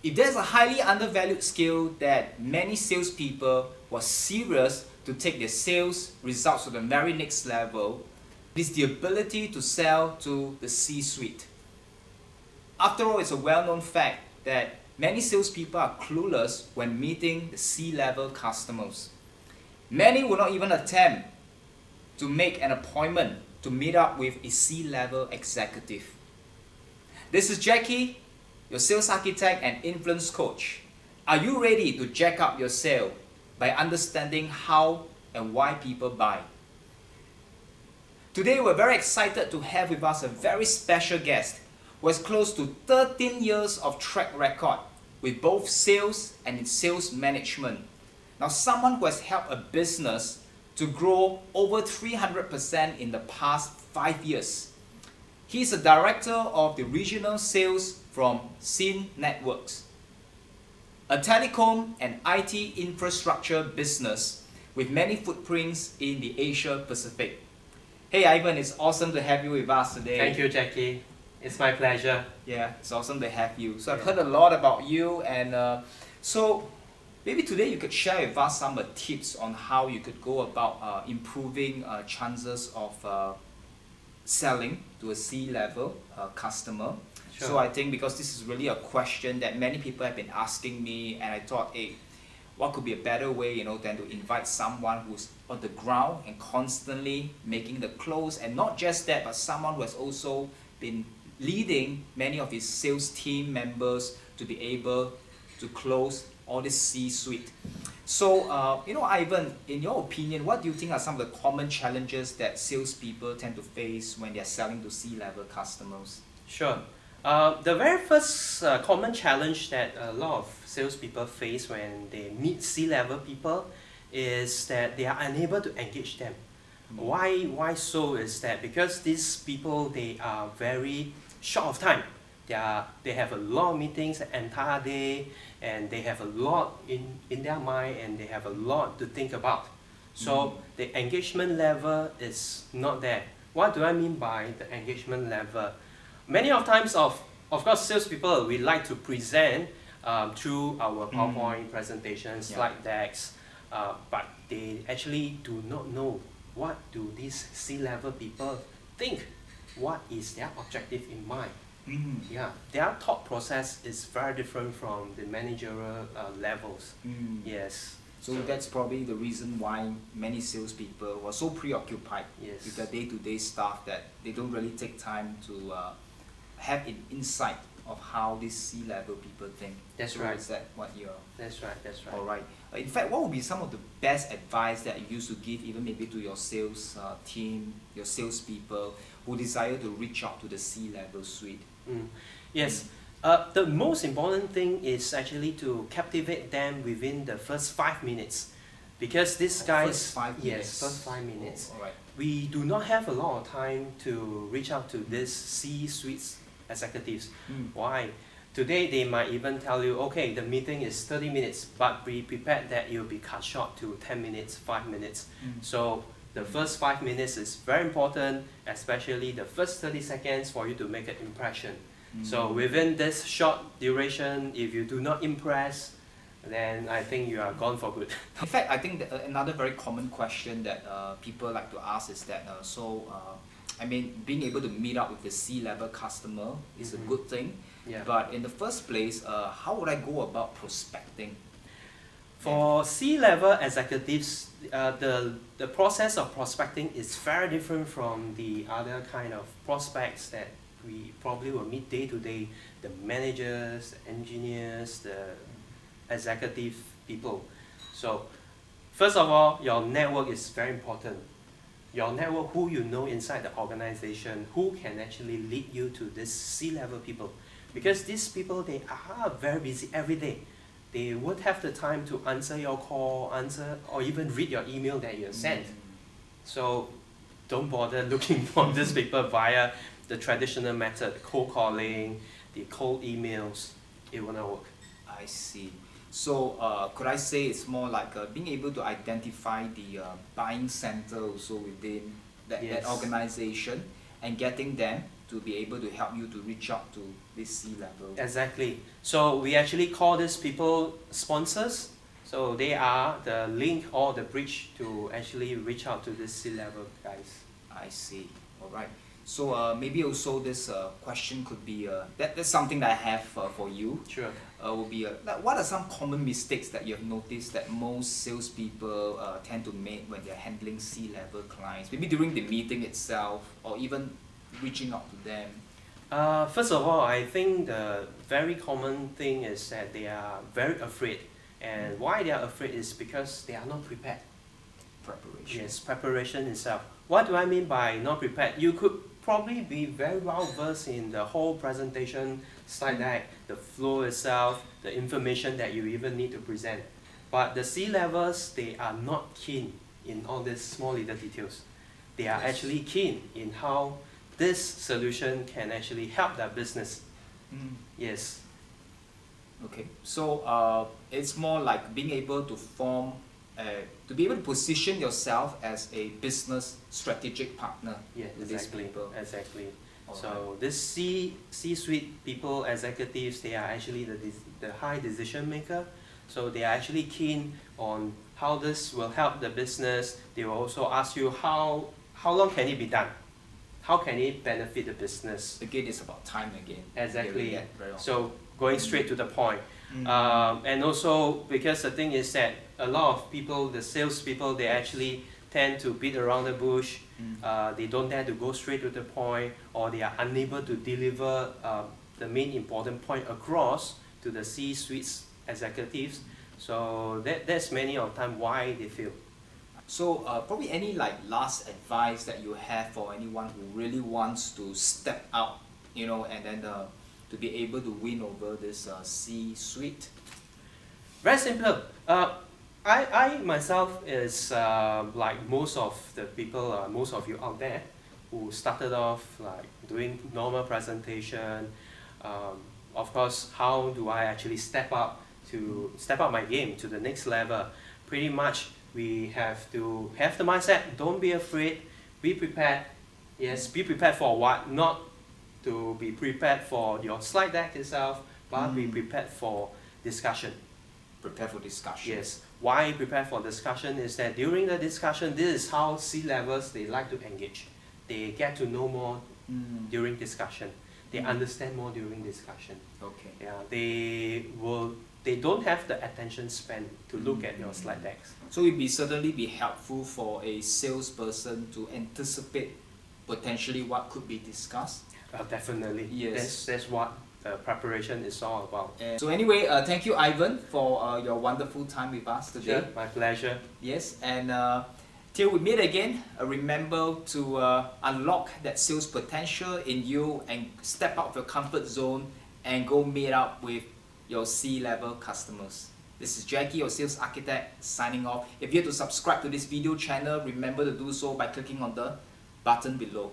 If there's a highly undervalued skill that many salespeople were serious to take their sales results to the very next level, it is the ability to sell to the C-suite. After all, it's a well-known fact that many salespeople are clueless when meeting the C-level customers. Many will not even attempt to make an appointment to meet up with a C-level executive. This is Jackie, your sales architect and influence coach. Are you ready to jack up your sale by understanding how and why people buy? Today we're very excited to have with us a very special guest who has close to 13 years of track record with both sales and in sales management. Now, someone who has helped a business to grow over 300% in the past 5 years. He is a director of the regional sales from Scene Networks, a telecom and IT infrastructure business with many footprints in the Asia Pacific. Hey Ivan, it's awesome to have you with us today. Thank you, Jackie. It's my pleasure. Yeah, it's awesome to have you. So I've heard a lot about you, and so maybe today you could share with us some tips on how you could go about improving chances of selling to a C-level customer. Sure. So I think because this is really a question that many people have been asking me, and I thought, hey, what could be a better way, than to invite someone who's on the ground and constantly making the close, and not just that, but someone who has also been leading many of his sales team members to be able to close all this C-suite. So, Ivan, in your opinion, what do you think are some of the common challenges that salespeople tend to face when they're selling to C-level customers? Sure. The very first common challenge that a lot of salespeople face when they meet C-level people is that they are unable to engage them. Why so is that because these people, they are very short of time. They have a lot of meetings the entire day, and they have a lot in their mind, and they have a lot to think about. So the engagement level is not there. What do I mean by the engagement level? Many of times, of course, salespeople, we like to present through our PowerPoint presentations, slide decks, but they actually do not know what do these C-level people think. What is their objective in mind? Yeah, their thought process is very different from the managerial levels. Yes. So that's probably the reason why many salespeople were so preoccupied with their day-to-day stuff that they don't really take time to have an insight of how these C-level people think. That's right. Is that what you're... That's right. All right. In fact, what would be some of the best advice that you used to give, even maybe to your sales team, your salespeople who desire to reach out to the C-level suite? Yes. The most important thing is actually to captivate them within the first 5 minutes, because these guys, first 5 minutes. First 5 minutes. All right. We do not have a lot of time to reach out to these C-suite executives. Why? Today they might even tell you, okay, the meeting is 30 minutes, but be prepared that it will be cut short to 10 minutes, 5 minutes. So the first 5 minutes is very important, especially the first 30 seconds for you to make an impression. So within this short duration, if you do not impress, then I think you are gone for good. In fact, I think that another very common question that people like to ask is that, being able to meet up with the C-level customer is a good thing, but in the first place, how would I go about prospecting? For C-level executives, the process of prospecting is very different from the other kind of prospects that we probably will meet day to day, the managers, the engineers, the executive people. So first of all, your network is very important. Your network, who you know inside the organization, who can actually lead you to this C-level people. Because these people, they are very busy every day. They won't have the time to answer your call, or even read your email that you have sent. So don't bother looking for these people via the traditional method, cold calling, the cold emails. It will not work. I see. So could I say it's more like being able to identify the buying center also within that organization, and getting them to be able to help you to reach out to this C-level? Exactly. So we actually call these people sponsors. So they are the link or the bridge to actually reach out to this C-level guys. I see. All right. So maybe also this question could be that's something that I have for you. Sure. Will be like, what are some common mistakes that you have noticed that most salespeople tend to make when they're handling C-level clients? Maybe during the meeting itself, or even reaching out to them. First of all, I think the very common thing is that they are very afraid. And why they are afraid is because they are not prepared. Preparation. Yes, preparation itself. What do I mean by not prepared? You could probably be very well versed in the whole presentation slide deck, the flow itself, the information that you even need to present. But the C-levels, they are not keen in all these small little details. They are actually keen in how this solution can actually help their business. Yes. Okay, so it's more like being able to form, to be able to position yourself as a business strategic partner with these people. Exactly. All So right. this C-suite people, executives, they are actually the high decision maker. So they are actually keen on how this will help the business. They will also ask you how long can it be done? How can it benefit the business? Again, it's about time again. Exactly. Yeah, very often. So going straight to the point. And also because the thing is that a lot of people, the salespeople, they actually tend to beat around the bush. They don't dare to go straight to the point, or they are unable to deliver the main important point across to the C-suite executives. So that's many of the time why they fail. So probably any like last advice that you have for anyone who really wants to step out, you know, and then to be able to win over this C-suite? Very simple. I myself is like most of the people, most of you out there who started off like doing normal presentation. Of course, how do I actually step up my game to the next level? Pretty much we have to have the mindset, don't be afraid, be prepared. Yes, be prepared for what? Not to be prepared for your slide deck itself, but be prepared for discussion. Prepare for discussion. Yes. Why prepare for discussion is that during the discussion, this is how C-levels they like to engage. They get to know more during discussion. They understand more during discussion. Okay. Yeah, they don't have the attention span to look at your slide decks. So it will certainly be helpful for a salesperson to anticipate potentially what could be discussed. Definitely. Yes. That's what preparation is all about. So anyway, thank you, Ivan, for your wonderful time with us today. Sure, my pleasure. Yes, and till we meet again, remember to unlock that sales potential in you and step out of your comfort zone and go meet up with your C-level customers. This is Jackie, your sales architect, signing off. If you have to subscribe to this video channel, remember to do so by clicking on the button below.